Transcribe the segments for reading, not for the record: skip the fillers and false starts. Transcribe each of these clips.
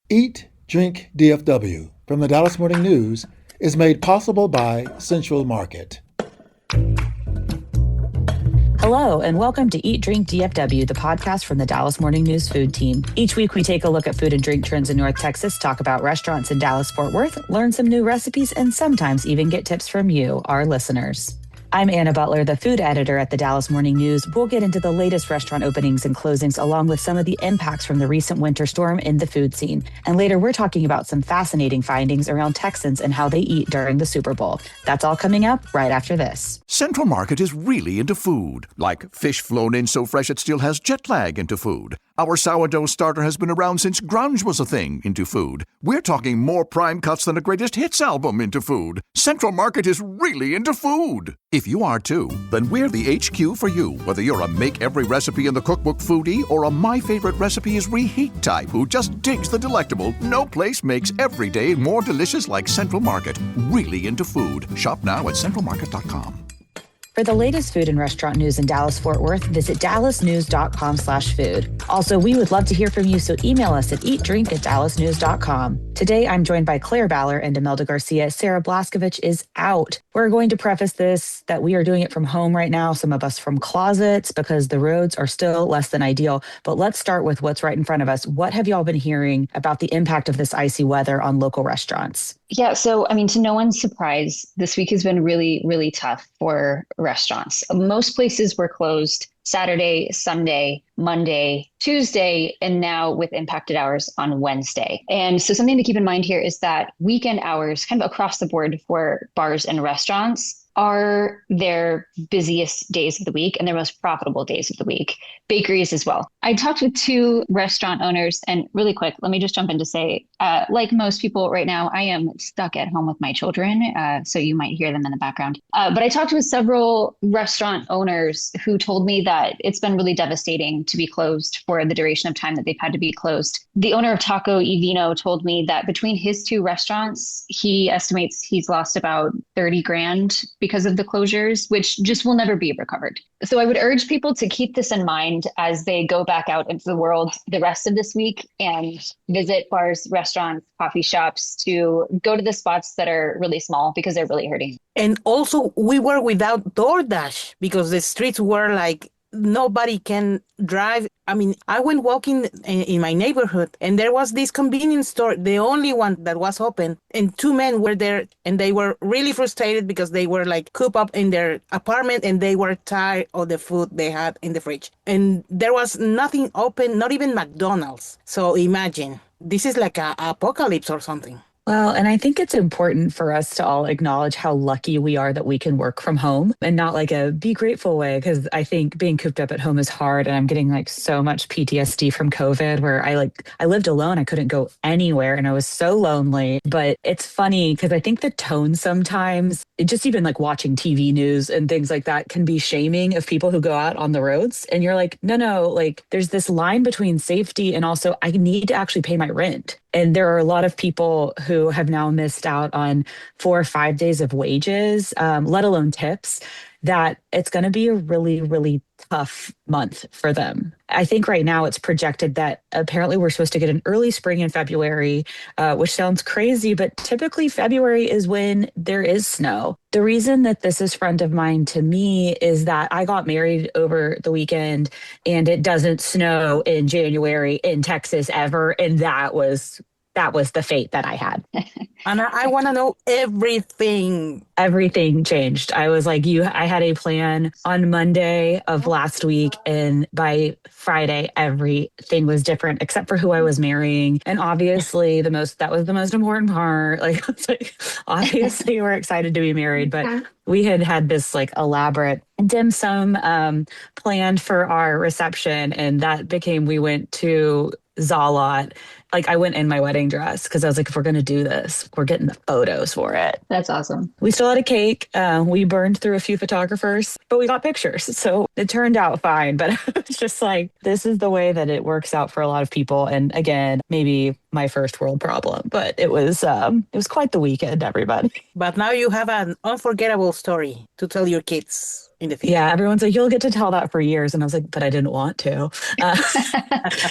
Eat, Drink DFW from the Dallas Morning News is made possible by Central Market. Hello, and welcome to Eat, Drink DFW, the podcast from the Dallas Morning News food team. Each week, we take a look at food and drink trends in North Texas, talk about restaurants in Dallas-Fort Worth, learn some new recipes, and sometimes even get tips from you, our listeners. I'm Anna Butler, the food editor at the Dallas Morning News. We'll get into the latest restaurant openings and closings, along with some of the impacts from the recent winter storm in the food scene. And later, we're talking about some fascinating findings around Texans and how they eat during the Super Bowl. That's all coming up right after this. Central Market is really into food, like fish flown in so fresh it still has jet lag into food. Our sourdough starter has been around since grunge was a thing into food. We're talking more prime cuts than a greatest hits album into food. Central Market is really into food. If you are too, then we're the HQ for you. Whether you're a make every recipe in the cookbook foodie or a my favorite recipe is reheat type who just digs the delectable, no place makes every day more delicious like Central Market. Really into food. Shop now at centralmarket.com. For the latest food and restaurant news in Dallas-Fort Worth, visit dallasnews.com/food. Also, we would love to hear from you, so email us at eatdrink@dallasnews.com. Today, I'm joined by Claire Baller and Imelda Garcia. Sarah Blaskovich is out. We're going to preface this that we are doing it from home right now, some of us from closets, because the roads are still less than ideal. But let's start with what's right in front of us. What have y'all been hearing about the impact of this icy weather on local restaurants? Yeah, so to no one's surprise, this week has been really, really tough for restaurants. Most places were closed Saturday, Sunday, Monday, Tuesday, and now with impacted hours on Wednesday. And so something to keep in mind here is that weekend hours, kind of across the board for bars and restaurants, are their busiest days of the week and their most profitable days of the week. Bakeries as well. I talked with two restaurant owners, and really quick, let me just jump in to say, like most people right now, I am stuck at home with my children, so you might hear them in the background. But I talked with several restaurant owners who told me that it's been really devastating to be closed for the duration of time that they've had to be closed. The owner of Taco y Vino told me that between his two restaurants, he estimates he's lost about 30 grand because of the closures, which just will never be recovered. So I would urge people to keep this in mind as they go back out into the world the rest of this week and visit bars, restaurants, coffee shops, to go to the spots that are really small because they're really hurting. And also, we were without DoorDash because the streets were like nobody can drive. I went walking in my neighborhood and there was this convenience store, the only one that was open, and two men were there and they were really frustrated because they were like cooped up in their apartment and they were tired of the food they had in the fridge. And there was nothing open, not even McDonald's. So imagine, this is like an apocalypse or something. Well, and I think it's important for us to all acknowledge how lucky we are that we can work from home, and not like a be grateful way, because I think being cooped up at home is hard, and I'm getting like so much PTSD from COVID where I lived alone. I couldn't go anywhere and I was so lonely. But it's funny because I think the tone sometimes, just even like watching TV news and things like that, can be shaming of people who go out on the roads. And you're like, no, like there's this line between safety and also I need to actually pay my rent. And there are a lot of people who have now missed out on 4 or 5 days of wages, let alone tips, that it's going to be a really, really tough month for them. I think right now it's projected that apparently we're supposed to get an early spring in February, which sounds crazy, but typically February is when there is snow. The reason that this is front of mind to me is that I got married over the weekend and it doesn't snow in January in Texas ever. And that was the fate that I had. And I want to know everything. Everything changed. I was like, I had a plan on Monday of last week, and by Friday, everything was different except for who I was marrying. And obviously that was the most important part. Like, obviously we're excited to be married, but we had this like elaborate dim sum planned for our reception. And that became, we went to Zalot. Like I went in my wedding dress because I was like, if we're going to do this, we're getting the photos for it. That's awesome. We still had a cake. We burned through a few photographers, but we got pictures. So it turned out fine. But it's just like, this is the way that it works out for a lot of people. And again, maybe my first world problem, but it was quite the weekend, everybody. But now you have an unforgettable story to tell your kids in the future. Yeah, everyone's like, you'll get to tell that for years. And I was like, but I didn't want to. Uh,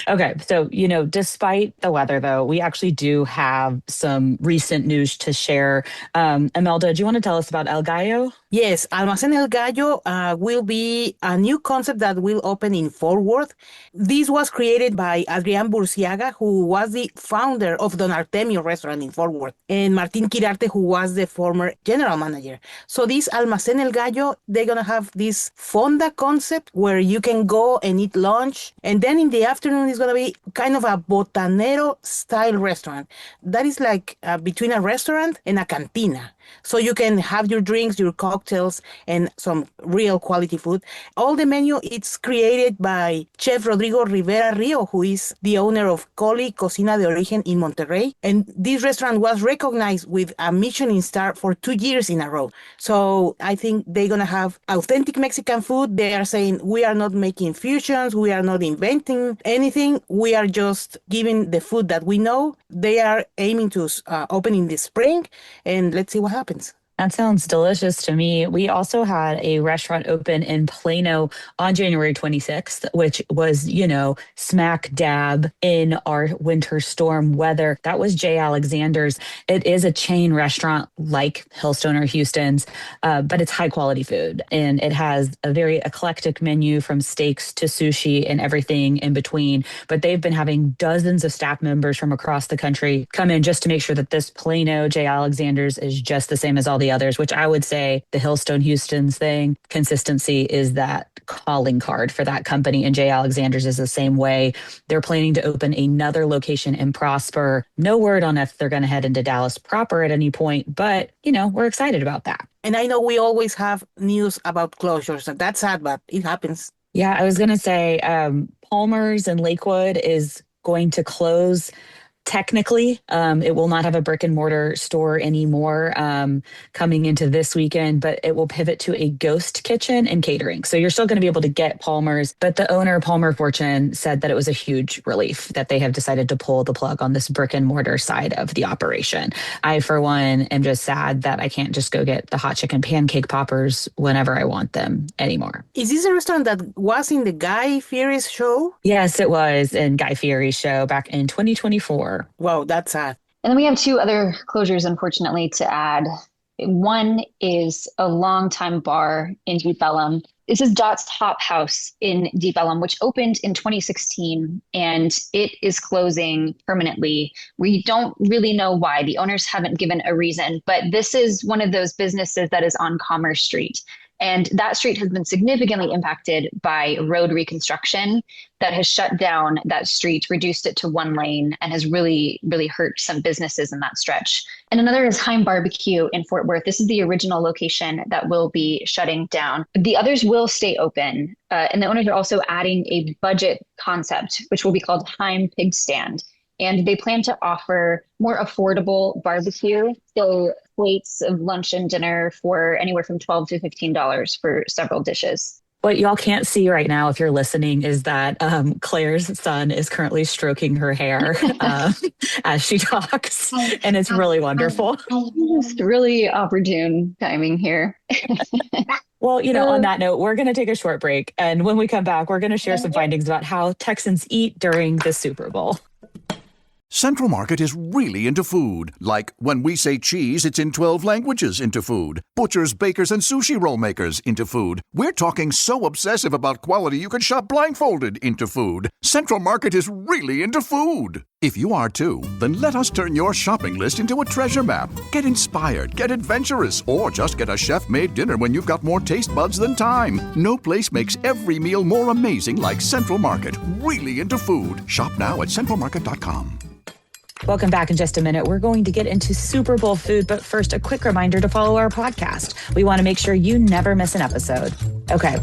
okay. So, despite the weather, though, we actually do have some recent news to share. Imelda, do you want to tell us about El Gallo? Yes, Almacén El Gallo will be a new concept that will open in Fort Worth. This was created by Adrián Burciaga, who was the founder of Don Artemio restaurant in Fort Worth, and Martín Quirarte, who was the former general manager. So this Almacén El Gallo, they're going to have this fonda concept where you can go and eat lunch. And then in the afternoon, it's going to be kind of a botanero style restaurant. That is like between a restaurant and a cantina. So you can have your drinks, your cocktails, and some real quality food. All the menu, it's created by Chef Rodrigo Rivera Rio, who is the owner of Coli Cocina de Origen in Monterrey. And this restaurant was recognized with a Michelin star for 2 years in a row. So I think they're going to have authentic Mexican food. They are saying, we are not making fusions. We are not inventing anything. We are just giving the food that we know. They are aiming to open in the spring, and let's see what happens. That sounds delicious to me. We also had a restaurant open in Plano on January 26th, which was, smack dab in our winter storm weather. That was J. Alexander's. It is a chain restaurant like Hillstone or Houston's, but it's high quality food. And it has a very eclectic menu from steaks to sushi and everything in between. But they've been having dozens of staff members from across the country come in just to make sure that this Plano J. Alexander's is just the same as all the others, which I would say the Hillstone Houston's thing, consistency is that calling card for that company. And J. Alexander's is the same way. They're planning to open another location in Prosper. No word on if they're going to head into Dallas proper at any point, but, we're excited about that. And I know we always have news about closures, and that's sad, but it happens. Yeah, I was going to say Palmer's in Lakewood is going to close. Technically, it will not have a brick and mortar store anymore coming into this weekend, but it will pivot to a ghost kitchen and catering. So you're still going to be able to get Palmer's, but the owner, Palmer Fortune, said that it was a huge relief that they have decided to pull the plug on this brick and mortar side of the operation. I, for one, am just sad that I can't just go get the hot chicken pancake poppers whenever I want them anymore. Is this a restaurant that was in the Guy Fieri's show? Yes, it was in Guy Fieri's show back in 2024. Wow, that's sad. And then we have two other closures, unfortunately, to add. One is a longtime bar in Deep Ellum. This is Dot's Hop House in Deep Ellum, which opened in 2016, and it is closing permanently. We don't really know why. The owners haven't given a reason, but this is one of those businesses that is on Commerce Street. And that street has been significantly impacted by road reconstruction that has shut down that street, reduced it to one lane, and has really, really hurt some businesses in that stretch. And another is Heim Barbecue in Fort Worth. This is the original location that will be shutting down. The others will stay open. And the owners are also adding a budget concept, which will be called Heim Pig Stand. And they plan to offer more affordable barbecue, so plates of lunch and dinner for anywhere from $12 to $15 for several dishes. What y'all can't see right now, if you're listening, is that Claire's son is currently stroking her hair as she talks, and it's really wonderful. Just really opportune timing here. Well, on that note, we're going to take a short break, and when we come back, we're going to share some findings about how Texans eat during the Super Bowl. Central Market is really into food. Like when we say cheese, it's in 12 languages into food. Butchers, bakers, and sushi roll makers into food. We're talking so obsessive about quality you can shop blindfolded into food. Central Market is really into food. If you are too, then let us turn your shopping list into a treasure map. Get inspired, get adventurous, or just get a chef-made dinner when you've got more taste buds than time. No place makes every meal more amazing like Central Market. Really into food. Shop now at centralmarket.com. Welcome back. In just a minute, we're going to get into Super Bowl food, but first, a quick reminder to follow our podcast. We want to make sure you never miss an episode. Okay,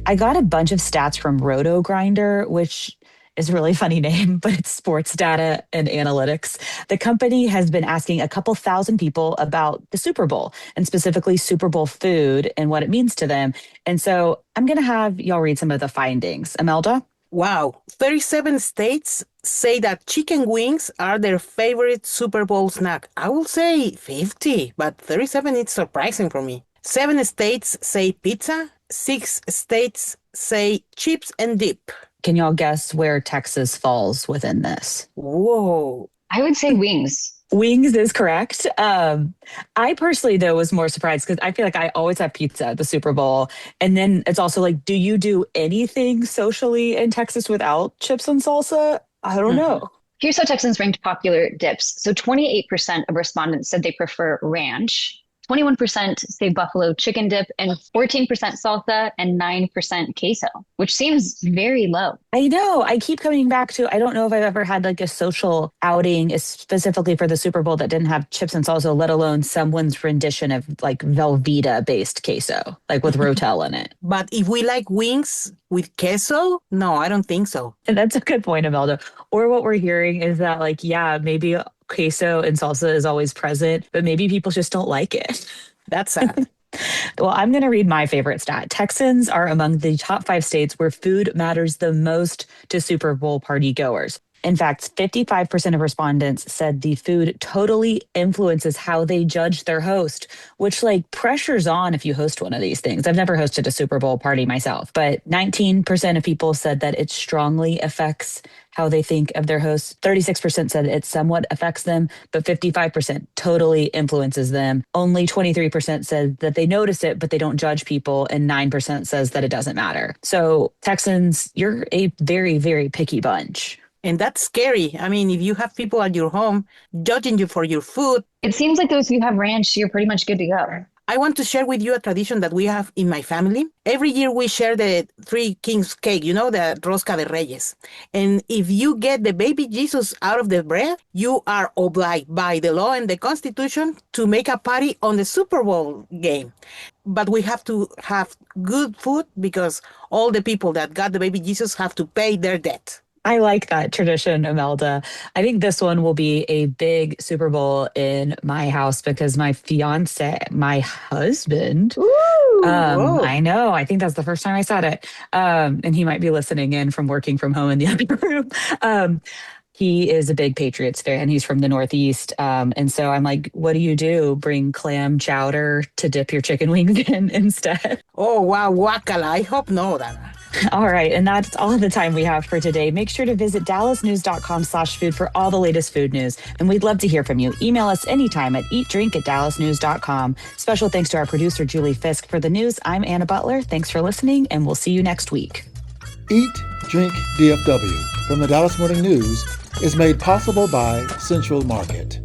I got a bunch of stats from Roto Grinder, which is a really funny name, but it's sports data and analytics. The company has been asking a couple thousand people about the Super Bowl, and specifically Super Bowl food and what it means to them. And so I'm going to have y'all read some of the findings. Imelda? Wow. 37 states say that chicken wings are their favorite Super Bowl snack. I will say 50, but 37 is surprising for me. 7 states say pizza, 6 states say chips and dip. Can y'all guess where Texas falls within this? Whoa. I would say wings. Wings is correct. I personally, though, was more surprised because I feel like I always have pizza at the Super Bowl. And then it's also like, do you do anything socially in Texas without chips and salsa? I don't know. Here's how Texans ranked popular dips. So 28% of respondents said they prefer ranch. 21% say buffalo chicken dip, and 14% salsa, and 9% queso, which seems very low. I know. I keep coming back to, I don't know if I've ever had like a social outing specifically for the Super Bowl that didn't have chips and salsa, let alone someone's rendition of like Velveeta based queso, like with Rotel in it. But if we like wings with queso, no, I don't think so. And that's a good point, Imelda. Or what we're hearing is that like, yeah, maybe queso and salsa is always present, but maybe people just don't like it. That's sad. Well, I'm going to read my favorite stat. Texans are among the top 5 states where food matters the most to Super Bowl party goers. In fact, 55% of respondents said the food totally influences how they judge their host, which like pressures on if you host one of these things. I've never hosted a Super Bowl party myself, but 19% of people said that it strongly affects how they think of their host. 36% said it somewhat affects them, but 55% totally influences them. Only 23% said that they notice it, but they don't judge people. And 9% says that it doesn't matter. So Texans, you're a very, very picky bunch. And that's scary. I mean, if you have people at your home judging you for your food. It seems like those who have ranch, you're pretty much good to go. I want to share with you a tradition that we have in my family. Every year we share the 3 Kings cake, you know, the Rosca de Reyes. And if you get the baby Jesus out of the bread, you are obliged by the law and the Constitution to make a party on the Super Bowl game. But we have to have good food because all the people that got the baby Jesus have to pay their debt. I like that tradition, Imelda. I think this one will be a big Super Bowl in my house because my fiance, my husband, I know, I think that's the first time I said it. And he might be listening in from working from home in the other room. He is a big Patriots fan. He's from the Northeast. And so I'm like, what do you do? Bring clam chowder to dip your chicken wings in instead? Oh, wow, guacala. I hope no, Dana. All right. And that's all the time we have for today. Make sure to visit dallasnews.com/food for all the latest food news. And we'd love to hear from you. Email us anytime at eatdrink@dallasnews.com. Special thanks to our producer, Julie Fisk. For the news, I'm Anna Butler. Thanks for listening, and we'll see you next week. Eat, Drink, DFW from the Dallas Morning News is made possible by Central Market.